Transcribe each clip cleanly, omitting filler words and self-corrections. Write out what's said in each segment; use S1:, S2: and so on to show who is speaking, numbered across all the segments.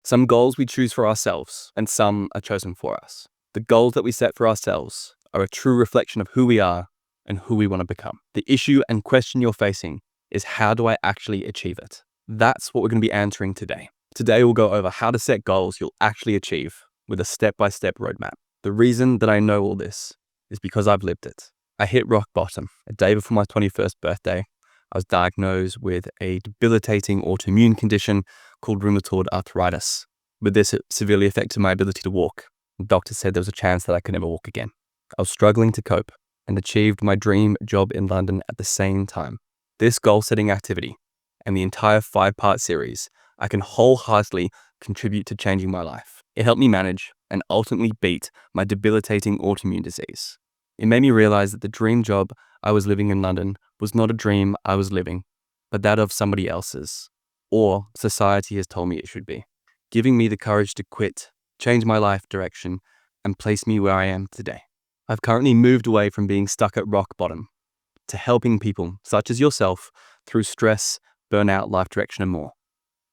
S1: Some goals we choose for ourselves, and some are chosen for us. The goals that we set for ourselves are a true reflection of who we are and who we want to become. The issue and question you're facing is, how do I actually achieve it? That's what we're going to be answering today. Today we'll go over how to set goals you'll actually achieve with a step-by-step roadmap. The reason that I know all this is because I've lived it. I hit rock bottom a day before my 21st birthday. I was diagnosed with a debilitating autoimmune condition called rheumatoid arthritis. With this, it severely affected my ability to walk. The doctor said there was a chance that I could never walk again. I was struggling to cope and achieved my dream job in London at the same time. This goal-setting activity and the entire 5-part series, I can wholeheartedly contribute to changing my life. It helped me manage and ultimately beat my debilitating autoimmune disease. It made me realize that the dream job I was living in London was not a dream I was living, but that of somebody else's, or society has told me it should be, giving me the courage to quit, change my life direction, and place me where I am today. I've currently moved away from being stuck at rock bottom to helping people, such as yourself, through stress, burnout, life direction, and more.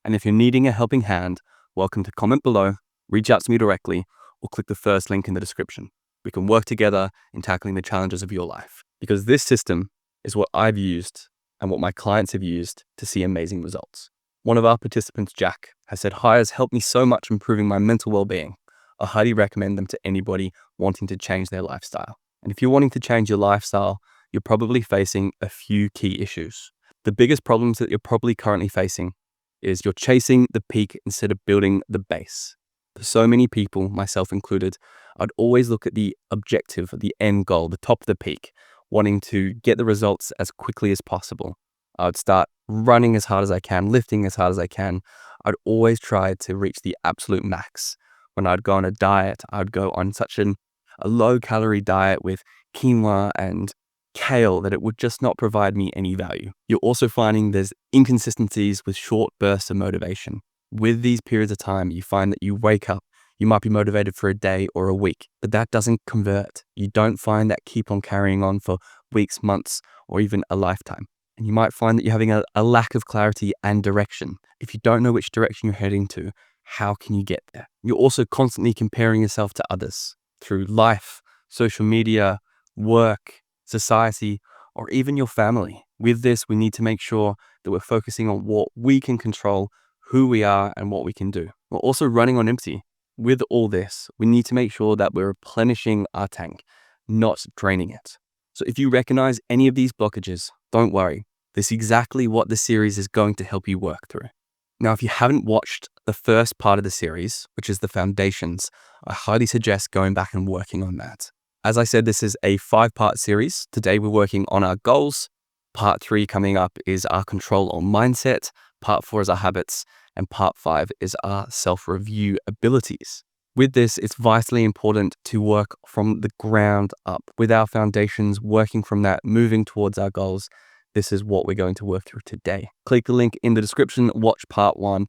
S1: And if you're needing a helping hand, welcome to comment below, reach out to me directly, or click the first link in the description. We can work together in tackling the challenges of your life, because this system is what I've used and what my clients have used to see amazing results. One of our participants, Jack, has said, "Hi has helped me so much improving my mental well-being. I highly recommend them to anybody wanting to change their lifestyle." And if you're wanting to change your lifestyle, you're probably facing a few key issues. The biggest problems that you're probably currently facing is you're chasing the peak instead of building the base. For so many people, myself included, I'd always look at the objective, the end goal, the top of the peak, wanting to get the results as quickly as possible. I would start running as hard as I can, lifting as hard as I can. I'd always try to reach the absolute max. When I'd go on a diet, I'd go on such a low-calorie diet with quinoa and kale that it would just not provide me any value. You're also finding there's inconsistencies with short bursts of motivation. With these periods of time, you find that you wake up, you might be motivated for a day or a week, but that doesn't convert. You don't find that keep on carrying on for weeks, months, or even a lifetime. And you might find that you're having a lack of clarity and direction. If you don't know which direction you're heading to, how can you get there? You're also constantly comparing yourself to others through life, social media, work, society, or even your family. With this, we need to make sure that we're focusing on what we can control, who we are, and what we can do. We're also running on empty. With all this, we need to make sure that we're replenishing our tank, not draining it. So if you recognize any of these blockages, don't worry. This is exactly what the series is going to help you work through. Now, if you haven't watched the first part of the series, which is the foundations, I highly suggest going back and working on that. As I said, this is a 5-part series. Today, we're working on our goals. Part 3 coming up is our control or mindset. Part 4 is our habits. And part 5 is our self-review abilities. With this, it's vitally important to work from the ground up. With our foundations, working from that, moving towards our goals, this is what we're going to work through today. Click the link in the description, watch part 1,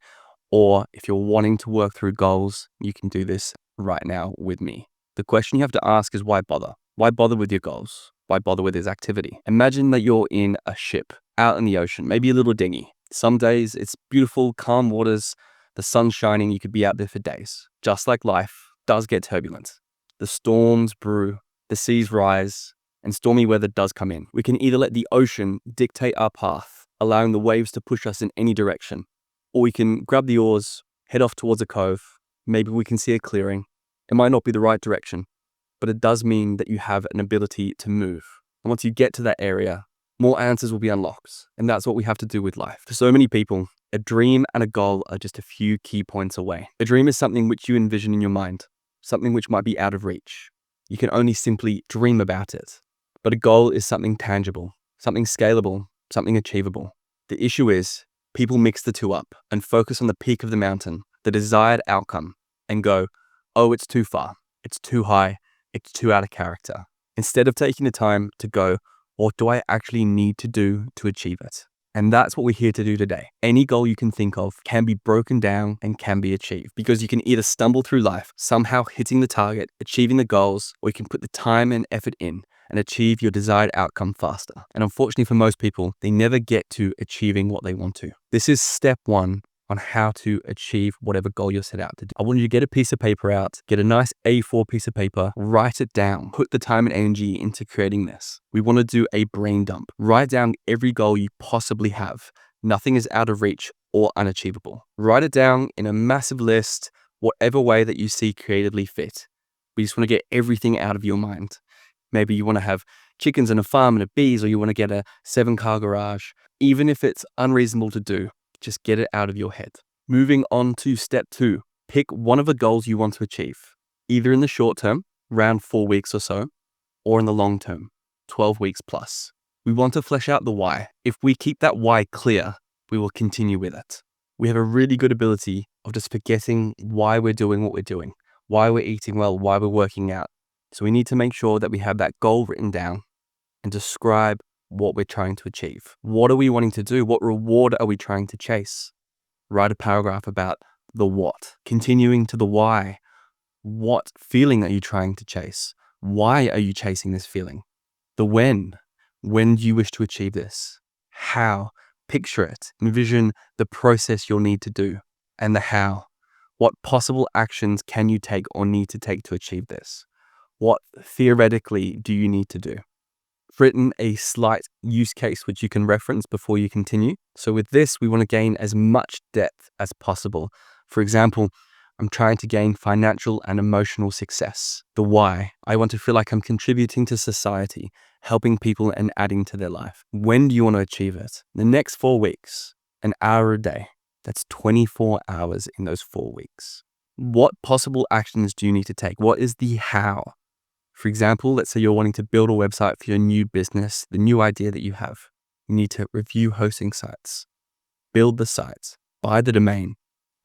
S1: or if you're wanting to work through goals, you can do this right now with me. The question you have to ask is, why bother? Why bother with your goals? Why bother with this activity? Imagine that you're in a ship out in the ocean, maybe a little dinghy. Some days it's beautiful, calm waters, the sun's shining, you could be out there for days. Just like life does get turbulent. The storms brew, the seas rise, and stormy weather does come in. We can either let the ocean dictate our path, allowing the waves to push us in any direction, or we can grab the oars, head off towards a cove. Maybe we can see a clearing. It might not be the right direction, but it does mean that you have an ability to move. And once you get to that area, more answers will be unlocked. And that's what we have to do with life. For so many people, a dream and a goal are just a few key points away. A dream is something which you envision in your mind, something which might be out of reach. You can only simply dream about it. But a goal is something tangible, something scalable, something achievable. The issue is, people mix the two up and focus on the peak of the mountain, the desired outcome, and go, oh, it's too far, it's too high, it's too out of character. Instead of taking the time to go, what do I actually need to do to achieve it? And that's what we're here to do today. Any goal you can think of can be broken down and can be achieved, because you can either stumble through life, somehow hitting the target, achieving the goals, or you can put the time and effort in and achieve your desired outcome faster. And unfortunately for most people, they never get to achieving what they want to. This is step 1 on how to achieve whatever goal you're set out to do. I want you to get a piece of paper out, get a nice A4 piece of paper, write it down, put the time and energy into creating this. We want to do a brain dump. Write down every goal you possibly have. Nothing is out of reach or unachievable. Write it down in a massive list, whatever way that you see creatively fit. We just want to get everything out of your mind. Maybe you want to have chickens and a farm and a bees, or you want to get a 7-car garage. Even if it's unreasonable to do, just get it out of your head. Moving on to step 2, pick one of the goals you want to achieve, either in the short term, around 4 weeks or so, or in the long term, 12 weeks plus. We want to flesh out the why. If we keep that why clear, we will continue with it. We have a really good ability of just forgetting why we're doing what we're doing, why we're eating well, why we're working out. So we need to make sure that we have that goal written down and describe what we're trying to achieve. What are we wanting to do? What reward are we trying to chase? Write a paragraph about the what. Continuing to the why. What feeling are you trying to chase? Why are you chasing this feeling? The when. When do you wish to achieve this? How? Picture it. Envision the process you'll need to do. And the how. What possible actions can you take or need to take to achieve this? What theoretically do you need to do? I've written a slight use case which you can reference before you continue. So with this, we want to gain as much depth as possible. For example, I'm trying to gain financial and emotional success. The why. I want to feel like I'm contributing to society, helping people and adding to their life. When do you want to achieve it? The next 4 weeks, an hour a day. That's 24 hours in those 4 weeks. What possible actions do you need to take? What is the how? For example, let's say you're wanting to build a website for your new business, the new idea that you have. You need to review hosting sites, build the site, buy the domain,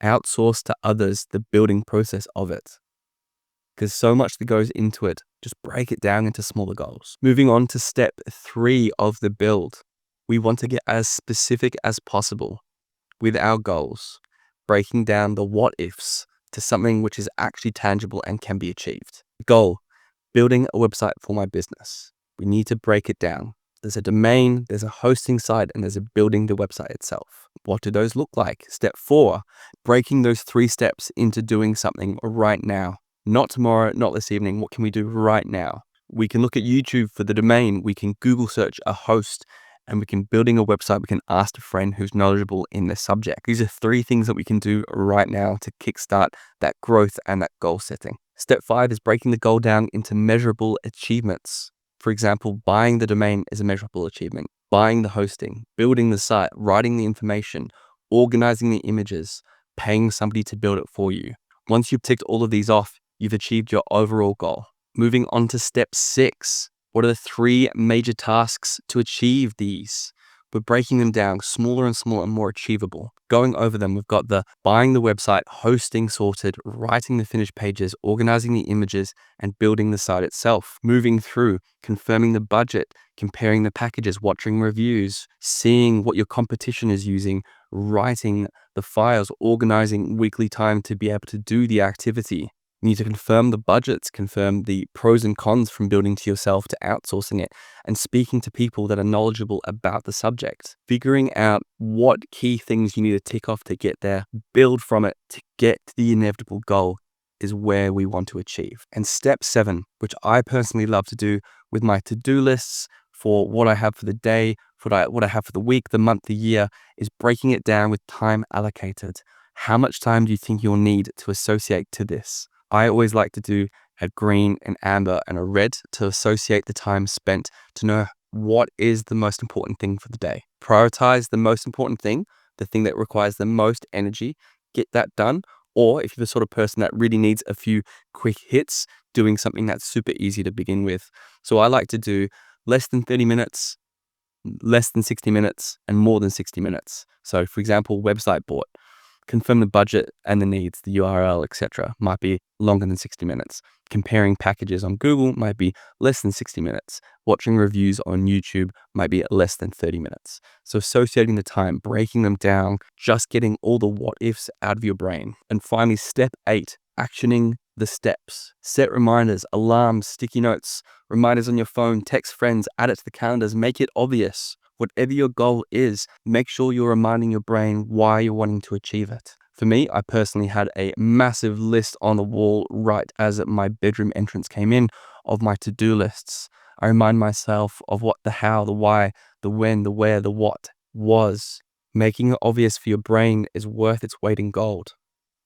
S1: outsource to others the building process of it. Because so much that goes into it, just break it down into smaller goals. Moving on to step 3 of the build. We want to get as specific as possible with our goals, breaking down the what ifs to something which is actually tangible and can be achieved. Goal. Building a website for my business. We need to break it down. There's a domain, there's a hosting site, and there's a building the website itself. What do those look like? Step 4, breaking those 3 steps into doing something right now. Not tomorrow, not this evening. What can we do right now? We can look at YouTube for the domain. We can Google search a host, and we can building a website. We can ask a friend who's knowledgeable in this subject. These are 3 things that we can do right now to kickstart that growth and that goal setting. Step 5 is breaking the goal down into measurable achievements. For example, buying the domain is a measurable achievement. Buying the hosting, building the site, writing the information, organizing the images, paying somebody to build it for you. Once you've ticked all of these off, you've achieved your overall goal. Moving on to step 6. What are the 3 major tasks to achieve these? We're breaking them down smaller and smaller and more achievable. Going over them, we've got the buying the website, hosting sorted, writing the finished pages, organizing the images, and building the site itself. Moving through, confirming the budget, comparing the packages, watching reviews, seeing what your competition is using, writing the files, organizing weekly time to be able to do the activity. You need to confirm the budgets, confirm the pros and cons from building to yourself to outsourcing it, and speaking to people that are knowledgeable about the subject. Figuring out what key things you need to tick off to get there, build from it to get to the inevitable goal is where we want to achieve. And step 7, which I personally love to do with my to-do lists for what I have for the day, for what I have for the week, the month, the year, is breaking it down with time allocated. How much time do you think you'll need to associate to this? I always like to do a green, an amber, and a red to associate the time spent to know what is the most important thing for the day. Prioritize the most important thing, the thing that requires the most energy, get that done. Or if you're the sort of person that really needs a few quick hits, doing something that's super easy to begin with. So I like to do less than 30 minutes, less than 60 minutes, and more than 60 minutes. So for example, website bought. Confirm the budget and the needs, the URL, etc. might be longer than 60 minutes. Comparing packages on Google might be less than 60 minutes. Watching reviews on YouTube might be less than 30 minutes. So associating the time, breaking them down, just getting all the what ifs out of your brain. And finally, step 8, actioning the steps. Set reminders, alarms, sticky notes, reminders on your phone, text friends, add it to the calendars, make it obvious. Whatever your goal is, make sure you're reminding your brain why you're wanting to achieve it. For me, I personally had a massive list on the wall right as my bedroom entrance came in of my to-do lists. I remind myself of what the how, the why, the when, the where, the what was. Making it obvious for your brain is worth its weight in gold.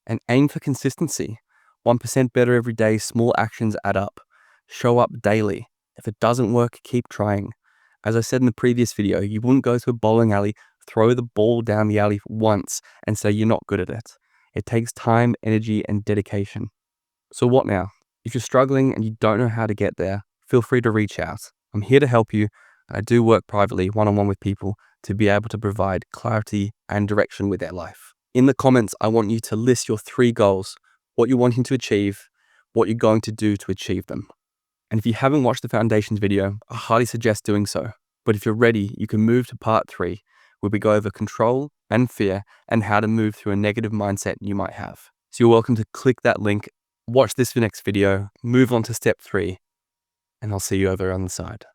S1: And aim for consistency. 1% better every day, small actions add up. Show up daily. If it doesn't work, keep trying. As I said in the previous video, you wouldn't go to a bowling alley, throw the ball down the alley once and say you're not good at it. It takes time, energy, and dedication. So what now? If you're struggling and you don't know how to get there, feel free to reach out. I'm here to help you. I do work privately, one-on-one with people, to be able to provide clarity and direction with their life. In the comments, I want you to list your 3 goals, what you're wanting to achieve, what you're going to do to achieve them. And if you haven't watched the foundations video, I highly suggest doing so. But if you're ready, you can move to part 3, where we go over control and fear and how to move through a negative mindset you might have. So you're welcome to click that link, watch this next video, move on to step 3, and I'll see you over on the side.